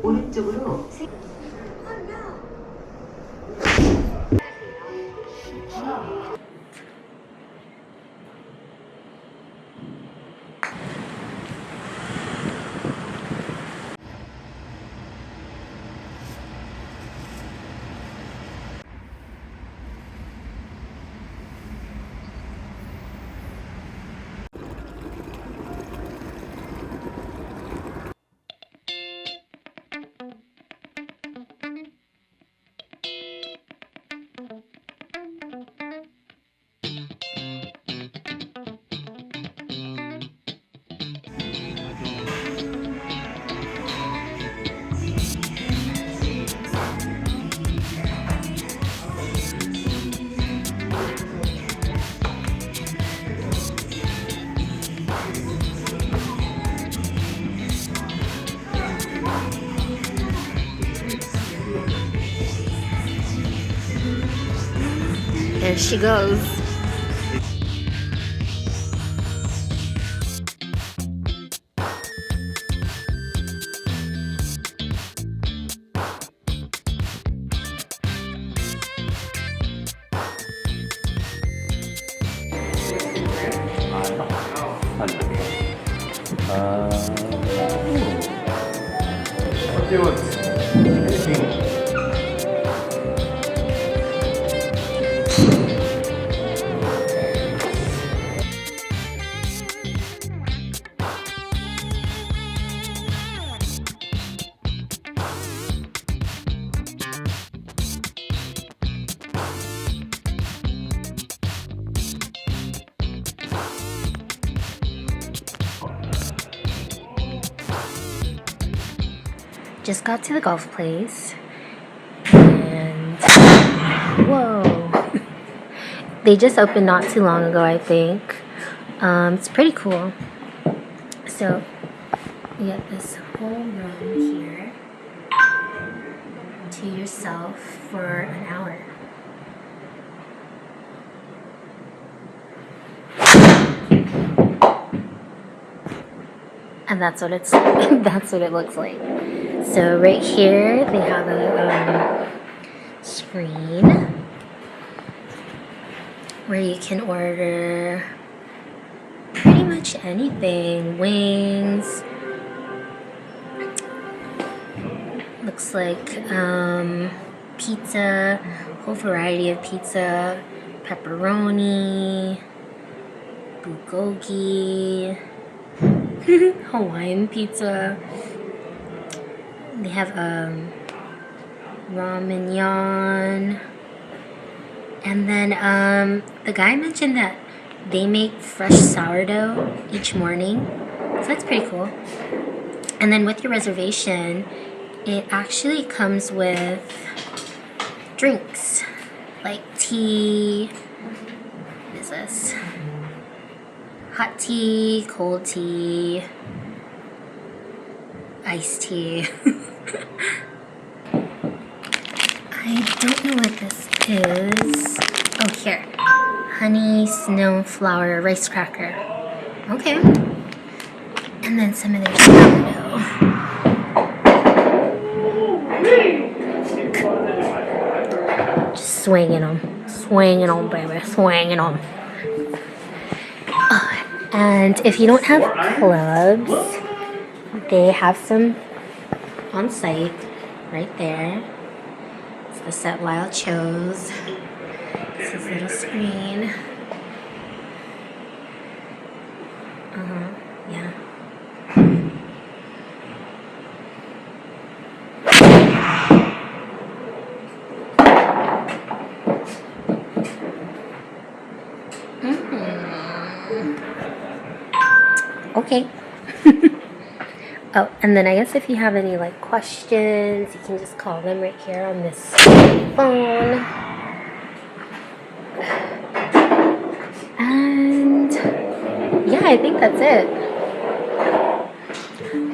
오른쪽으로 There she goes. Just got to the golf place, and whoa, they just opened not too long ago, I think. It's pretty cool. So you get this whole room here to yourself for an hour. And that's what it's that's what it looks like. So right here they have a screen where you can order pretty much anything. Wings, looks like pizza, whole variety of pizza, pepperoni, bulgogi, Hawaiian pizza. They have ramen yan. And then the guy mentioned that they make fresh sourdough each morning. So that's pretty cool. And then with your reservation, it actually comes with drinks like tea. What is this? Hot tea, cold tea, iced tea. I don't know what this is. Oh, here. Honey snowflower rice cracker. Okay. And then some of their sourdough. Just swinging them. Swinging them, baby. Swinging them. And if you don't have clubs, they have some on site right there. It's the set Lyle chose. It's his little screen. Yeah. Okay. Oh, and then I guess if you have any like questions, you can just call them right here on this phone. And yeah, I think that's it.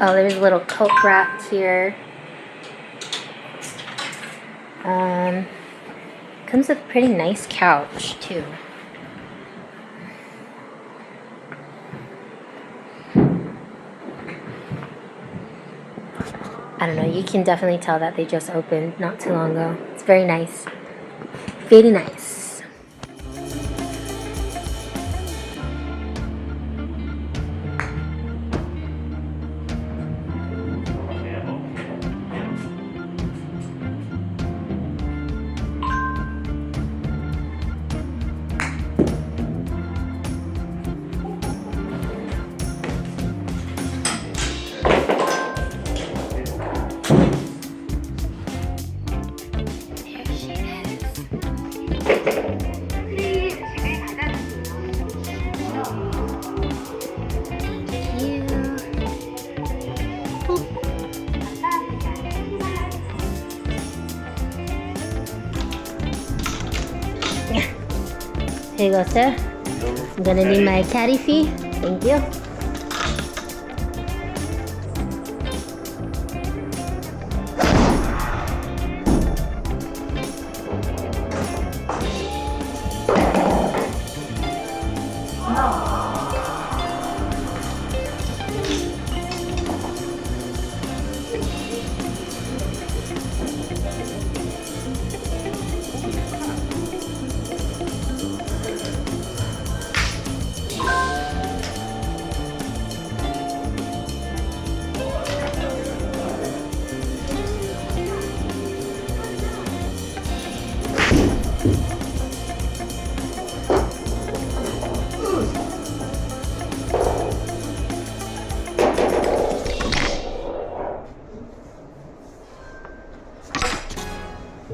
Oh, there's little Coke wraps here. Comes with a pretty nice couch too. I don't know, you can definitely tell that they just opened not too long ago. It's very nice. Very nice. Here you go, sir. I'm gonna need my caddy fee. Thank you.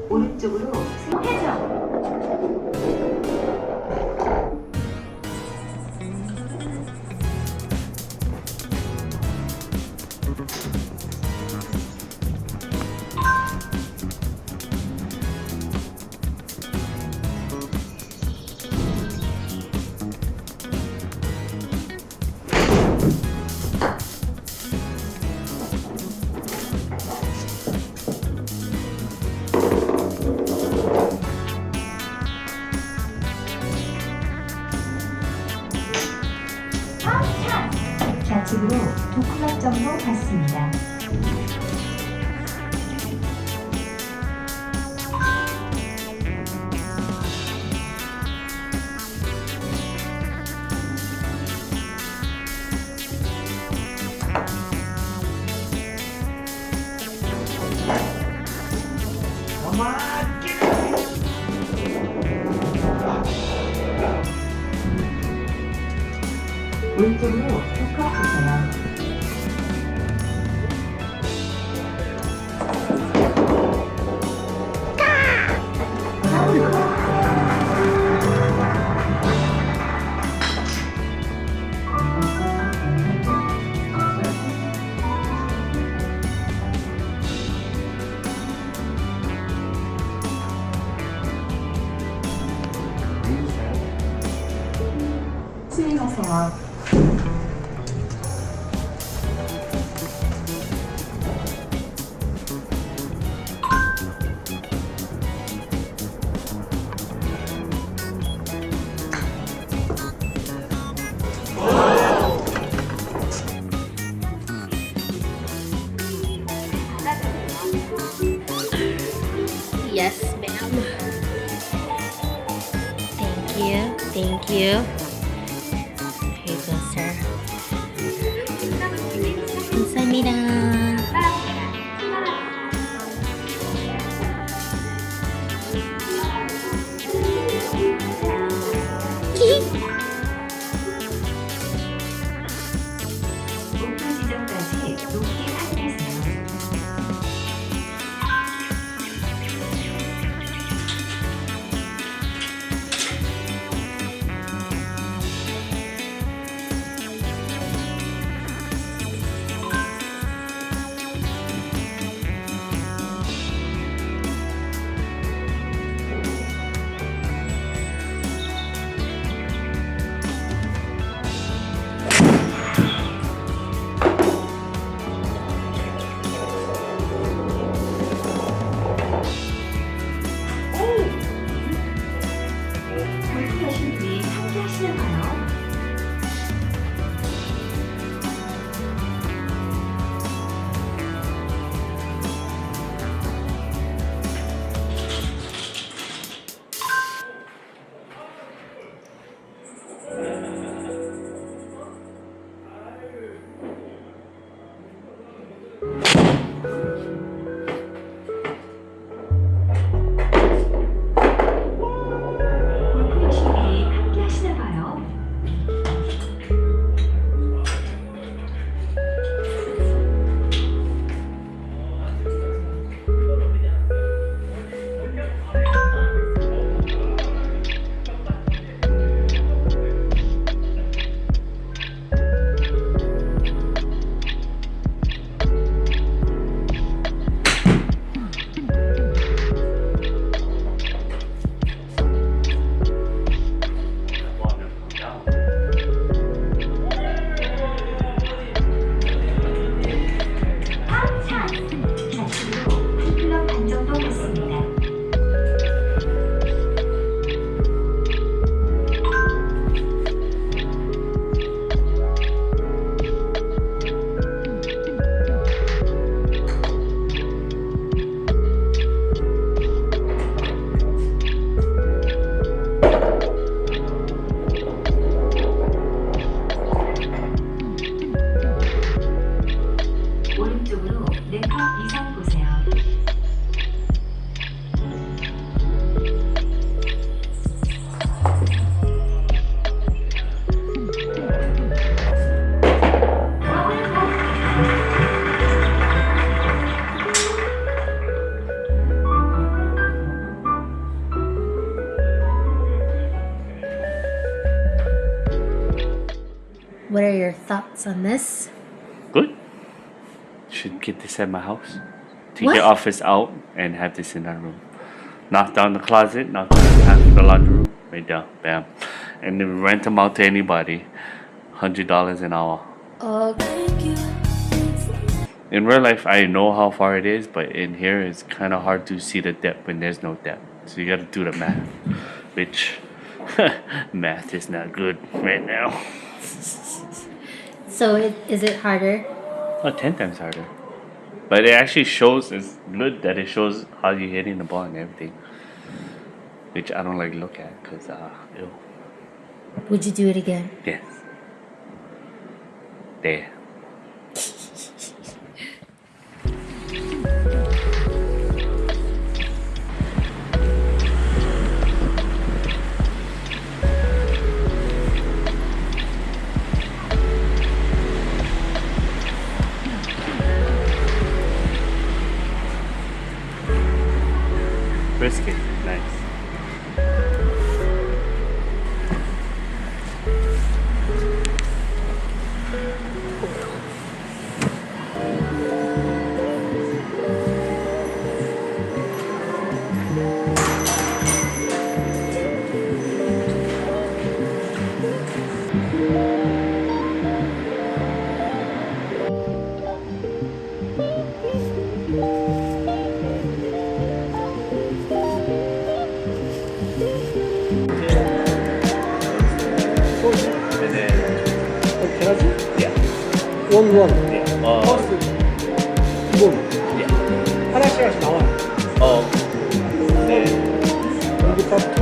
오른쪽으로 회전. 좌측으로 도클락 정도 갔습니다. 왼쪽으로 툭 주세요. 스윙하세요. Yes, ma'am. Thank you. Thank you. Here you go, sir. 감사합니다. 목표 지점까지 높게 확인하세요. What are your thoughts on this? Good. Should get this at my house. Take What? your office out and have this in our room. Knock down the closet, knock down half the laundry room, right down, bam. And then rent them out to anybody. $100 an hour. Okay. In real life, I know how far it is, but in here, it's kind of hard to see the depth when there's no depth. So you gotta do the math, which math is not good right now. So is it harder? Oh, 10 times harder. But it actually shows, it's good that it shows how you're hitting the ball and everything. Which I don't like to look at, because, ew. Would you do it again? Yes. There. Brisket, nice. And then, 계란찜? yeah, 원원 yeah. 퍼스 기본 Yeah. 하나씩 하나씩 나와요. 네. 공깃밥도